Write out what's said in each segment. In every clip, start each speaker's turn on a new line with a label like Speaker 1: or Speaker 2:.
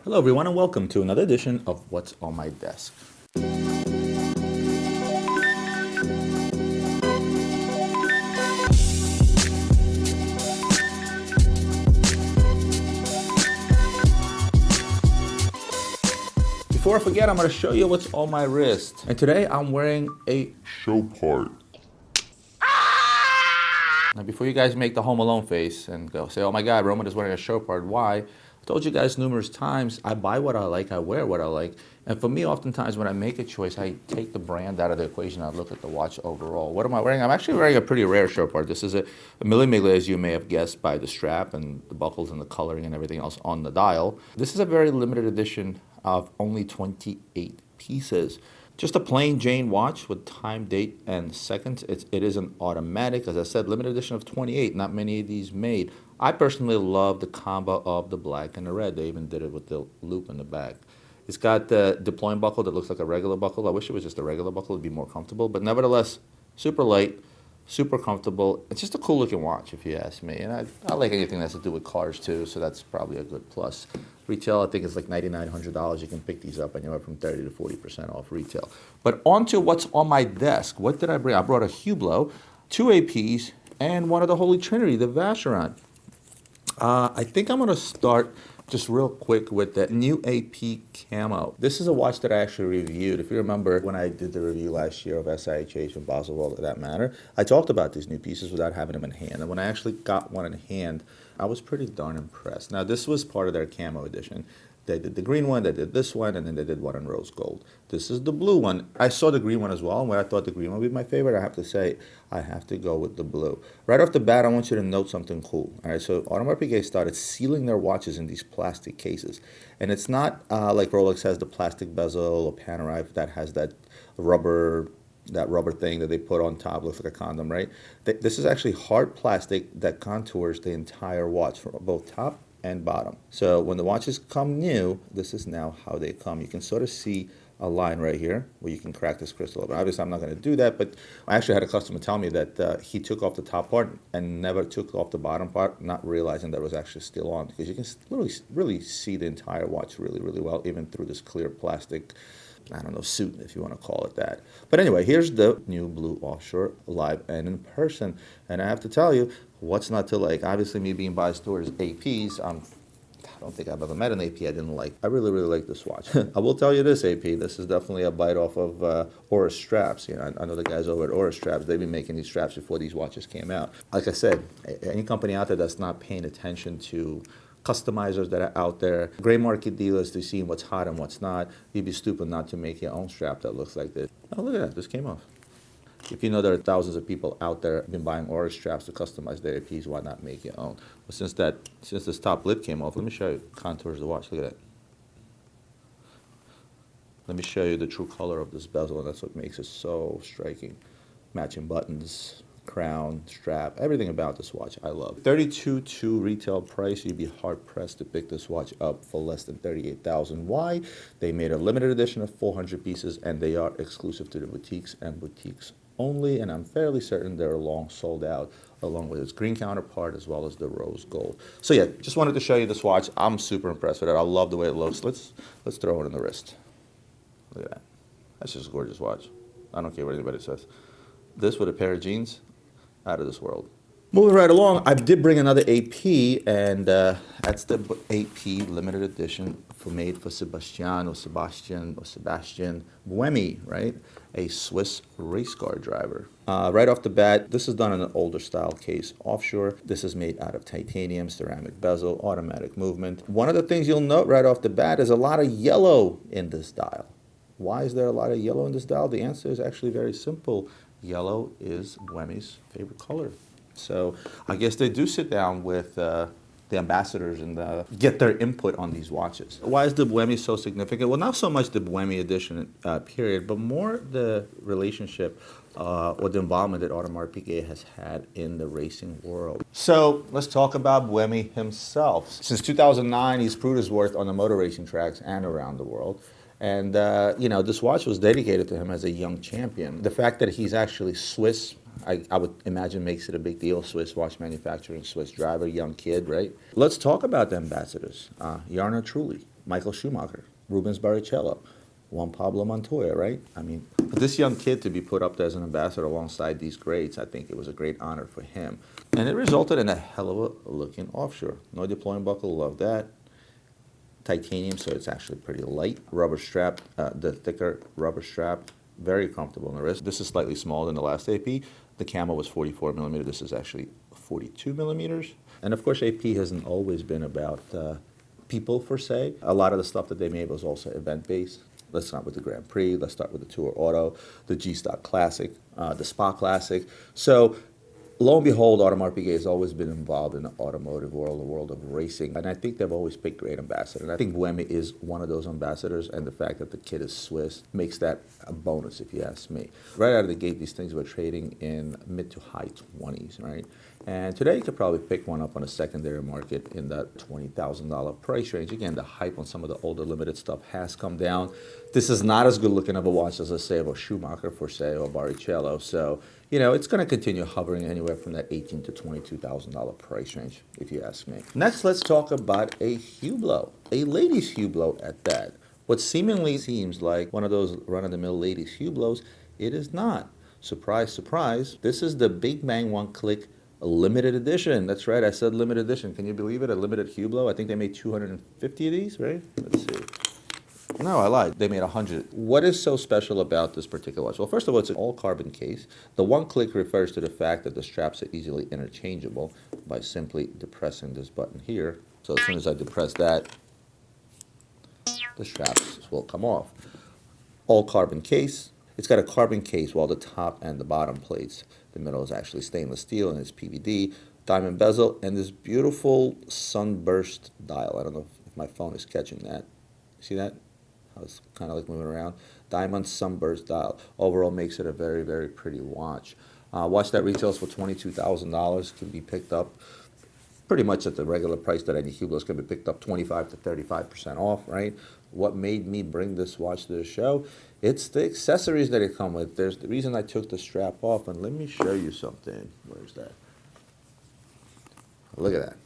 Speaker 1: Hello everyone and welcome to another edition of What's on My Desk. Before I forget, I'm going to show you what's on my wrist. And today I'm wearing a Chopard. Now before you guys make the Home Alone face and go say, oh my God, Roman is wearing a Chopard, why? I told you guys numerous times, I buy what I like, I wear what I like. And for me, oftentimes when I make a choice, I take the brand out of the equation. I look at the watch overall. What am I wearing? I'm actually wearing a pretty rare Chopard. This is a Milli Migli, as you may have guessed by the strap and the buckles and the coloring and everything else on the dial. This is a very limited edition of only 28 pieces. Just a plain Jane watch with time, date, and seconds. It is an automatic. As I said, limited edition of 28. Not many of these made. I personally love the combo of the black and the red. They even did it with the loop in the back. It's got the deploying buckle that looks like a regular buckle. I wish it was just a regular buckle. It'd be more comfortable. But nevertheless, super light, super comfortable. It's just a cool looking watch, if you ask me. And I like anything that has to do with cars too, so that's probably a good plus. Retail, I think, is like $9,900. You can pick these up anywhere from 30 to 40% off retail. But on to what's on my desk. What did I bring? I brought a Hublot, 2 APs, and one of the Holy Trinity, the Vacheron. I think I'm going to start just real quick with the new AP Camo. This is a watch that I actually reviewed. If you remember when I did the review last year of SIHH and Baselworld, for that matter, I talked about these new pieces without having them in hand. And when I actually got one in hand, I was pretty darn impressed. Now, this was part of their Camo edition. They did the green one, they did this one, and then they did one in rose gold. This is the blue one. I saw the green one as well, and when I thought the green one would be my favorite, I have to say, I have to go with the blue. Right off the bat, I want you to note something cool. All right, so Audemars Piguet started sealing their watches in these plastic cases. And it's not like Rolex has the plastic bezel or Panerai that has that rubber thing that they put on top, looks like a condom, right? This is actually hard plastic that contours the entire watch from both top and bottom. So when the watches come new, this is now how they come. You can sort of see a line right here where you can crack this crystal open. Obviously, I'm not going to do that, but I actually had a customer tell me that he took off the top part and never took off the bottom part, not realizing that it was actually still on, because you can really see the entire watch really, really well, even through this clear plastic, I don't know, suit, if you want to call it that. But anyway, here's the new blue Offshore live and in person. And I have to tell you, what's not to like? Obviously, me being biased towards APs, I don't think I've ever met an AP I didn't like. I really, really like this watch. I will tell you this, AP, this is definitely a bite off of Aura straps. You know, I know the guys over at Aura straps, they've been making these straps before these watches came out. Like I said, any company out there that's not paying attention to customizers that are out there, gray market dealers to see what's hot and what's not, you'd be stupid not to make your own strap that looks like this. Oh, look at that, this came off. If you know there are thousands of people out there been buying Aura straps to customize their APs, why not make your own? But since this top lid came off, let me show you contours of the watch. Look at that. Let me show you the true color of this bezel, and that's what makes it so striking. Matching buttons, crown, strap, everything about this watch I love. $32,200 retail price. You'd be hard pressed to pick this watch up for less than $38,000. Why? They made a limited edition of 400 pieces, and they are exclusive to the boutiques and boutiques only, and I'm fairly certain they're long sold out, along with its green counterpart as well as the rose gold. So yeah, just wanted to show you this watch. I'm super impressed with it. I love the way it looks. Let's throw it in the wrist. Look at that. That's just a gorgeous watch. I don't care what anybody says. This with a pair of jeans, out of this world. Moving right along, I did bring another AP, and that's the AP limited edition made for Sébastien Buemi, right? A Swiss race car driver. Right off the bat, this is done in an older style case, Offshore. This is made out of titanium, ceramic bezel, automatic movement. One of the things you'll note right off the bat is a lot of yellow in this dial. Why is there a lot of yellow in this dial? The answer is actually very simple. Yellow is Buemi's favorite color. So I guess they do sit down with the ambassadors and get their input on these watches. Why is the Buemi so significant? Well, not so much the Buemi edition period, but more the relationship or the involvement that Audemars Piguet has had in the racing world. So let's talk about Buemi himself. Since 2009, he's proved his worth on the motor racing tracks and around the world. And, you know, this watch was dedicated to him as a young champion. The fact that he's actually Swiss, I would imagine makes it a big deal. Swiss watch manufacturing, Swiss driver, young kid, right? Let's talk about the ambassadors. Yarna Trulli. Michael Schumacher, Rubens Barrichello, Juan Pablo Montoya, right? I mean, for this young kid to be put up as an ambassador alongside these greats, I think it was a great honor for him. And it resulted in a hell of a looking offshore. No deploying buckle, love that. Titanium, so it's actually pretty light. Rubber strap, the thicker rubber strap, very comfortable on the wrist. This is slightly smaller than the last AP. The Camo was 44 millimeter. This is actually 42 millimeters. And of course, AP hasn't always been about people per se. A lot of the stuff that they made was also event-based. Let's start with the Grand Prix. Let's start with the Tour Auto, the G-Stock Classic, the Spa Classic. So lo and behold, Audemars Piguet has always been involved in the automotive world, the world of racing, and I think they've always picked great ambassadors. And I think Buemi is one of those ambassadors, and the fact that the kid is Swiss makes that a bonus, if you ask me. Right out of the gate, these things were trading in mid to high 20s, right? And today you could probably pick one up on a secondary market in that $20,000 price range. Again, the hype on some of the older limited stuff has come down. This is not as good looking of a watch as, let's say, of a Schumacher, for say, or Barrichello. So, you know, it's going to continue hovering anywhere from that $18,000 to $22,000 price range, if you ask me. Next, let's talk about a Hublot, a ladies' Hublot at that. What seemingly seems like one of those run-of-the-mill ladies' Hublots, it is not. Surprise, surprise. This is the Big Bang one-click limited edition. That's right, I said limited edition. Can you believe it? A limited Hublot. I think they made 250 of these, right? Let's see. No, I lied. They made 100. What is so special about this particular watch? Well, first of all, it's an all-carbon case. The one click refers to the fact that the straps are easily interchangeable by simply depressing this button here. So as soon as I depress that, the straps will come off. All-carbon case. It's got a carbon case while the top and the bottom plates. The middle is actually stainless steel and it's PVD. Diamond bezel and this beautiful sunburst dial. I don't know if my phone is catching that. See that? How it's kind of like moving around. Diamond sunburst dial. Overall makes it a very, very pretty watch. Watch that retails for $22,000. Can be picked up pretty much at the regular price that any Hublot's can be picked up 25 to 35% off, right? What made me bring this watch to the show? It's the accessories that it come with. There's the reason I took the strap off, and let me show you something. Where's that? Look at that.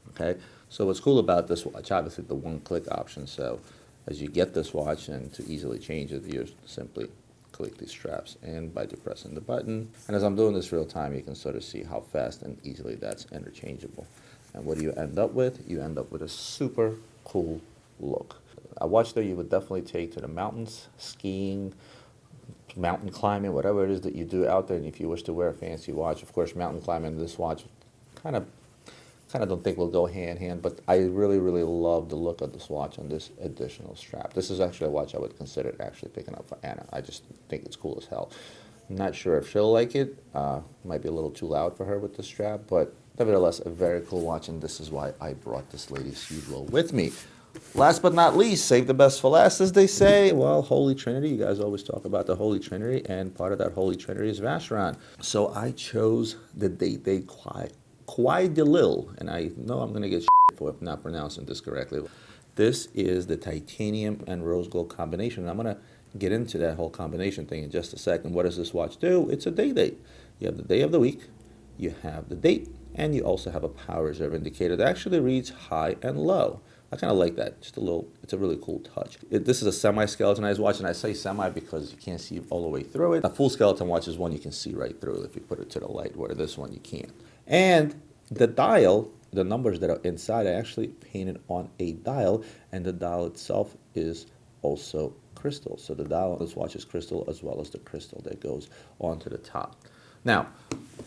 Speaker 1: Okay, so what's cool about this watch, obviously the one-click option. So as you get this watch and to easily change it, you simply click these straps in by depressing the button. And as I'm doing this real time, you can sort of see how fast and easily that's interchangeable. And what do you end up with? You end up with a super cool look. A watch that you would definitely take to the mountains, skiing, mountain climbing, whatever it is that you do out there. And if you wish to wear a fancy watch, of course, mountain climbing, this watch kind of don't think will go hand in hand, but I really, really love the look of this watch on this additional strap. This is actually a watch I would consider actually picking up for Anna. I just think it's cool as hell. I'm not sure if she'll like it. Might be a little too loud for her with the strap, but nevertheless, a very cool watch, and this is why I brought this lady's Hublot with me. Last but not least, save the best for last, as they say. Well, Holy Trinity. You guys always talk about the Holy Trinity, and part of that Holy Trinity is Vacheron. So I chose the Day Quai de Lille, and I know I'm going to get shit for not pronouncing this correctly. This is the titanium and rose gold combination. I'm going to get into that whole combination thing in just a second. What does this watch do? It's a day. You have the day of the week, you have the date, and you also have a power reserve indicator that actually reads high and low. I kind of like that. Just a little, it's a really cool touch. This is a semi-skeletonized watch, and I say semi because you can't see all the way through it. A full skeleton watch is one you can see right through if you put it to the light, where this one you can't. And the dial, the numbers that are inside are actually painted on a dial, and the dial itself is also crystal. So the dial on this watch is crystal, as well as the crystal that goes onto the top. Now,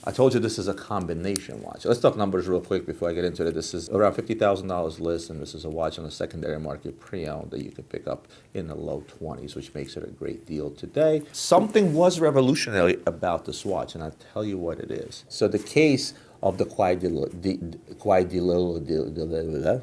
Speaker 1: I told you this is a combination watch. Let's talk numbers real quick before I get into it. This is around $50,000 list, and this is a watch on the secondary market pre-owned that you can pick up in the low 20s, which makes it a great deal today. Something was revolutionary about this watch, and I'll tell you what it is. So the case of the Quai de Lille,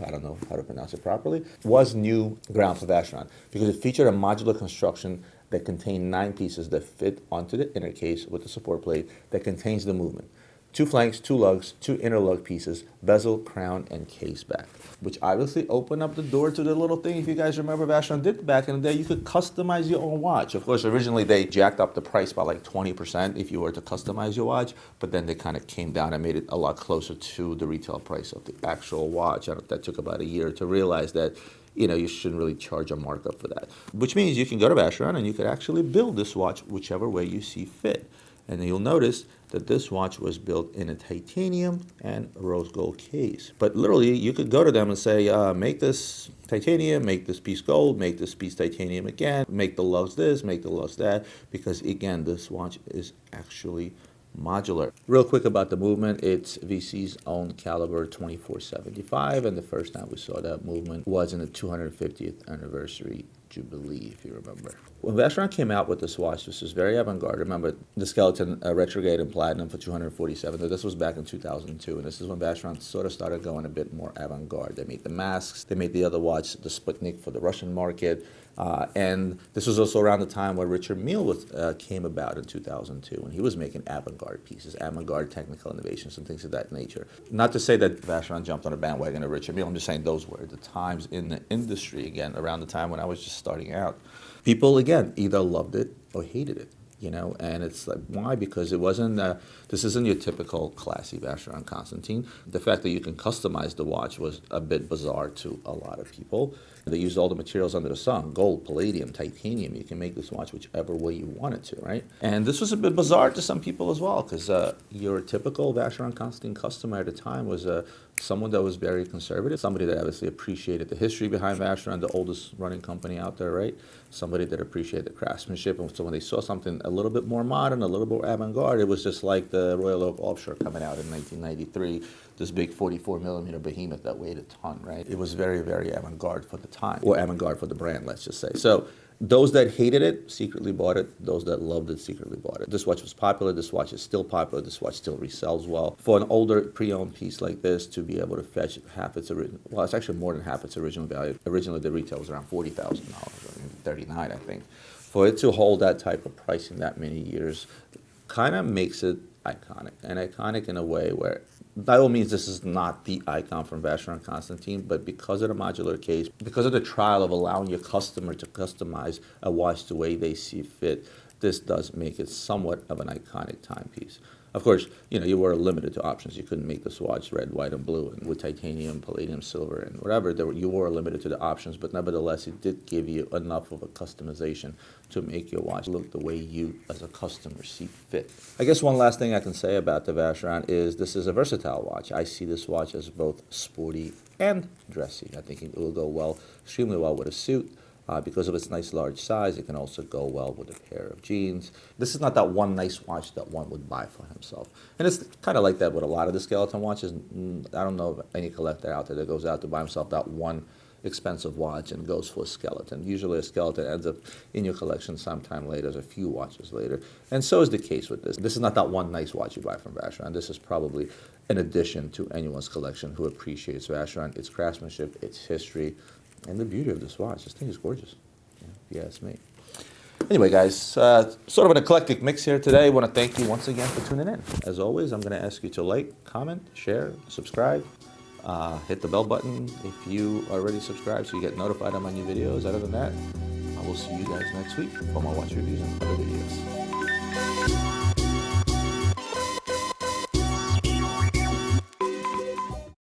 Speaker 1: I don't know how to pronounce it properly, was new ground for Vacheron because it featured a modular construction that contained 9 pieces that fit onto the inner case with the support plate that contains the movement. 2 flanks, 2 lugs, 2 inner lug pieces, bezel, crown, and case back, which obviously opened up the door to the little thing. If you guys remember, Vacheron did back in the day, you could customize your own watch. Of course, originally they jacked up the price by like 20% if you were to customize your watch, but then they kind of came down and made it a lot closer to the retail price of the actual watch. That took about a year to realize that you shouldn't really charge a markup for that. Which means you can go to Vacheron and you could actually build this watch whichever way you see fit. And you'll notice that this watch was built in a titanium and rose gold case. But literally, you could go to them and say, make this titanium, make this piece gold, make this piece titanium again, make the lugs this, make the lugs that, because again, this watch is actually modular. Real quick about the movement, it's VC's own caliber 2475, and the first time we saw that movement was in the 250th anniversary Jubilee, if you remember. When Vacheron came out with this watch, this was very avant-garde. Remember the skeleton retrograde in platinum for 247. This was back in 2002, and this is when Vacheron sort of started going a bit more avant-garde. They made the masks, they made the other watch, the Sputnik, for the Russian market, and this was also around the time where Richard Mille came about in 2002, and he was making avant-garde pieces, avant-garde technical innovations and things of that nature. Not to say that Vacheron jumped on a bandwagon of Richard Mille, I'm just saying those were the times in the industry, again, around the time when I was just starting out. People, again, either loved it or hated it, and it's like, why? Because it wasn't, this isn't your typical classy Vacheron Constantine. The fact that you can customize the watch was a bit bizarre to a lot of people. They used all the materials under the sun, gold, palladium, titanium. You can make this watch whichever way you want it to, right? And this was a bit bizarre to some people as well, because your typical Vacheron Constantine customer at the time was someone that was very conservative, somebody that obviously appreciated the history behind Vacheron, the oldest running company out there, right? Somebody that appreciated the craftsmanship, and so when they saw something a little bit more modern, a little bit more avant-garde, it was just like the Royal Oak Offshore coming out in 1993, this big 44-millimeter behemoth that weighed a ton, right? It was very, very avant-garde for the time, or avant-garde for the brand, let's just say. So those that hated it secretly bought it. Those that loved it secretly bought it. This watch was popular. This watch is still popular. This watch still resells well. For an older pre-owned piece like this to be able to fetch half its original, well, it's actually more than half its original value. Originally, the retail was around $40,000, $39,000, I think. For it to hold that type of pricing that many years kind of makes it iconic, and iconic in a way where, by all means, this is not the icon from Vacheron Constantine, but because of the modular case, because of the trial of allowing your customer to customize a watch the way they see fit, this does make it somewhat of an iconic timepiece. Of course, you were limited to options. You couldn't make this watch red, white, and blue, and with titanium, palladium, silver, and whatever. You were limited to the options, but nevertheless, it did give you enough of a customization to make your watch look the way you, as a customer, see fit. I guess one last thing I can say about the Vacheron is this is a versatile watch. I see this watch as both sporty and dressy. I think it will go extremely well with a suit. Because of its nice large size, it can also go well with a pair of jeans. This is not that one nice watch that one would buy for himself. And it's kind of like that with a lot of the skeleton watches. I don't know of any collector out there that goes out to buy himself that one expensive watch and goes for a skeleton. Usually a skeleton ends up in your collection sometime later, a few watches later. And so is the case with this. This is not that one nice watch you buy from Vacheron. This is probably an addition to anyone's collection who appreciates Vacheron, its craftsmanship, its history, and the beauty of this watch. This thing is gorgeous, if you ask me. Anyway, guys, sort of an eclectic mix here today. I want to thank you once again for tuning in. As always, I'm going to ask you to like, comment, share, subscribe, hit the bell button if you are already subscribed so you get notified on my new videos. Other than that, I will see you guys next week for more watch reviews and other videos.